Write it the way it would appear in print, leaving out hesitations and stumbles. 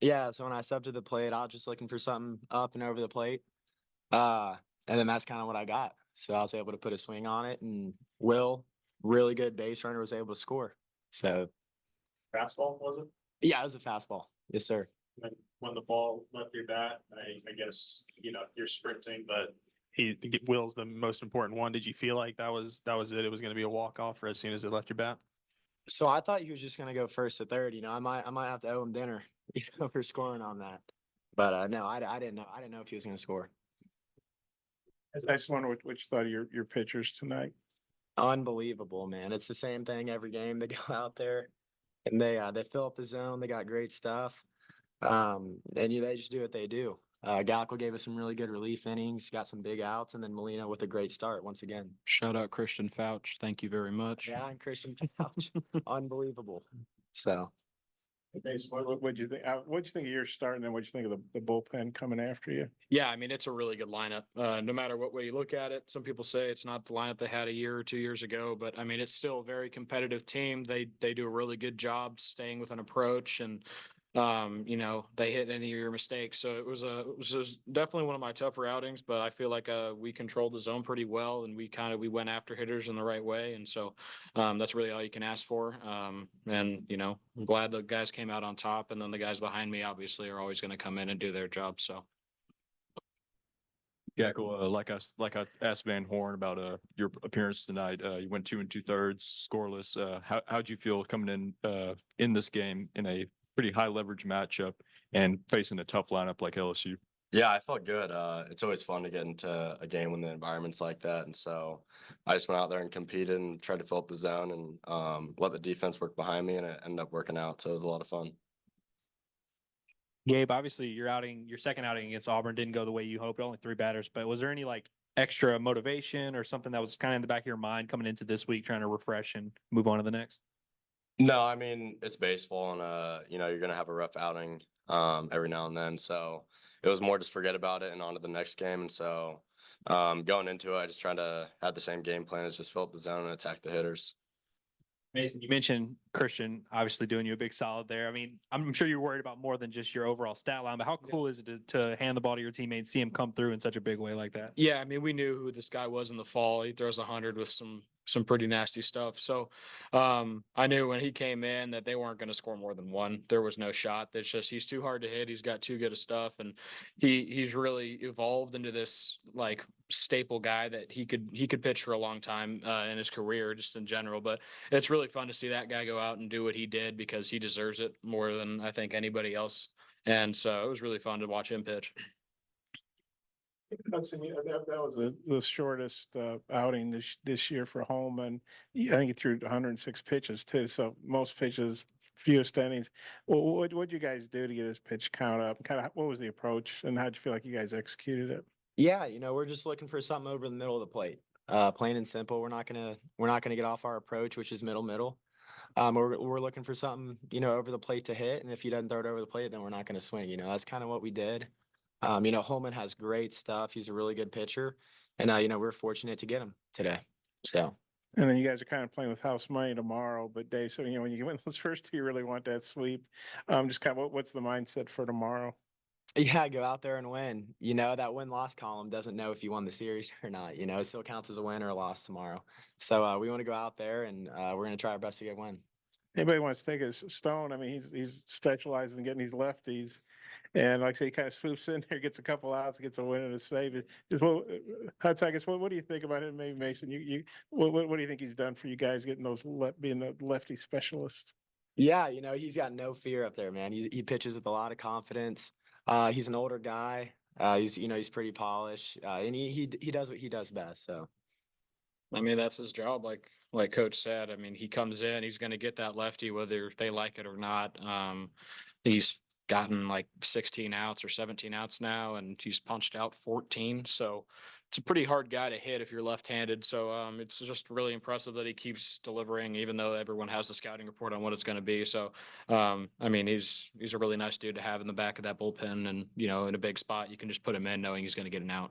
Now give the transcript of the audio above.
Yeah, so when I stepped to the plate, I was just looking for something up and over the plate. Uh, and then that's kind of what I got. So I was able to put a swing on it, and Will, really good base runner, was able to score. So Fastball, was it? yeah, it was a fastball. Yes, sir. When the ball left your bat, I guess, you're sprinting, but Will's the most important one. Did you feel like that was it? It was going to be a walk off as soon as it left your bat? So I thought he was just gonna go first to third. I might have to owe him dinner, for scoring on that. But no, I didn't know. I didn't know if he was gonna score. I just wonder what you thought of your pitchers tonight. Unbelievable, man. It's the same thing every game. They go out there and they fill up the zone. They got great stuff. And they just do what they do. Gaeckle gave us some really good relief innings, got some big outs, and then Molina with a great start once again. Shout out Christian Fouch. Thank you very much. Yeah, and Christian Couch, unbelievable. So What'd you think? What'd you think of your start, and then what'd you think of the bullpen coming after you? Yeah, I mean, it's a really good lineup. No matter what way you look at it, some people say it's not the lineup they had a year or 2 years ago, but I mean, it's still a very competitive team. They do a really good job staying with an approach, and they hit any of your mistakes. So it was definitely one of my tougher outings, but I feel like we controlled the zone pretty well, and we went after hitters in the right way, and so that's really all you can ask for. And I'm glad the guys came out on top, and then the guys behind me obviously are always going to come in and do their job. So. Gaeckle, like I asked Van Horn about your appearance tonight. You went 2 2/3 scoreless. How'd you feel coming in this game in a pretty high leverage matchup and facing a tough lineup like LSU? Yeah, I felt good. It's always fun to get into a game when the environment's like that, and so I just went out there and competed and tried to fill up the zone and let the defense work behind me, and it ended up working out. So it was a lot of fun. Gabe, obviously your second outing against Auburn didn't go the way you hoped, only three batters, but was there any like extra motivation or something that was kind of in the back of your mind coming into this week, trying to refresh and move on to the next? No, I mean it's baseball, and you're gonna have a rough outing every now and then. So it was more just forget about it and on to the next game. And so going into it, I just tried to have the same game plan as just fill up the zone and attack the hitters. Mason, you mentioned Christian obviously doing you a big solid there. I mean, I'm sure you're worried about more than just your overall stat line, but how cool is it to hand the ball to your teammates, see him come through in such a big way like that? Yeah, I mean, we knew who this guy was in the fall. He throws 100 with some pretty nasty stuff. So I knew when he came in that they weren't going to score more than one. There was no shot. That's just he's too hard to hit. He's got too good of stuff, and he's really evolved into this like staple guy that he could pitch for a long time in his career, just in general. But it's really fun to see that guy go out and do what he did because he deserves it more than I think anybody else. And so it was really fun to watch him pitch. Hudson, that was the shortest outing this year for Holman. I think he threw 106 pitches too, so most pitches, fewest innings. What'd you guys do to get his pitch count up? Kind of what was the approach, and how'd you feel like you guys executed it? Yeah, we're just looking for something over the middle of the plate. Plain and simple. We're not gonna get off our approach, which is middle. We're looking for something, over the plate to hit, and if he doesn't throw it over the plate, then we're not gonna swing. That's kind of what we did. Holman has great stuff. He's a really good pitcher, and we're fortunate to get him today. So. And then you guys are kind of playing with house money tomorrow. But Dave, so when you win those first two, you really want that sweep. Just kind of what's the mindset for tomorrow? Yeah, go out there and win. That win-loss column doesn't know if you won the series or not. It still counts as a win or a loss tomorrow. So we want to go out there and we're going to try our best to get a win. Anybody wants to take a stone? I mean, he's specialized in getting these lefties, and like I say, he kind of swoops in there, gets a couple outs, gets a win and a save. Just Hudson, I guess, what do you think about him? Maybe Mason, what do you think he's done for you guys getting those being the lefty specialist? Yeah, he's got no fear up there, man. He pitches with a lot of confidence. He's an older guy. He's pretty polished, and he does what he does best. So, I mean, that's his job. Like Coach said, I mean, he comes in, he's going to get that lefty whether they like it or not. He's gotten like 16 outs or 17 outs now, and he's punched out 14. So it's a pretty hard guy to hit if you're left-handed. So it's just really impressive that he keeps delivering, even though everyone has the scouting report on what it's going to be. So I mean, he's a really nice dude to have in the back of that bullpen, and in a big spot, you can just put him in knowing he's going to get an out.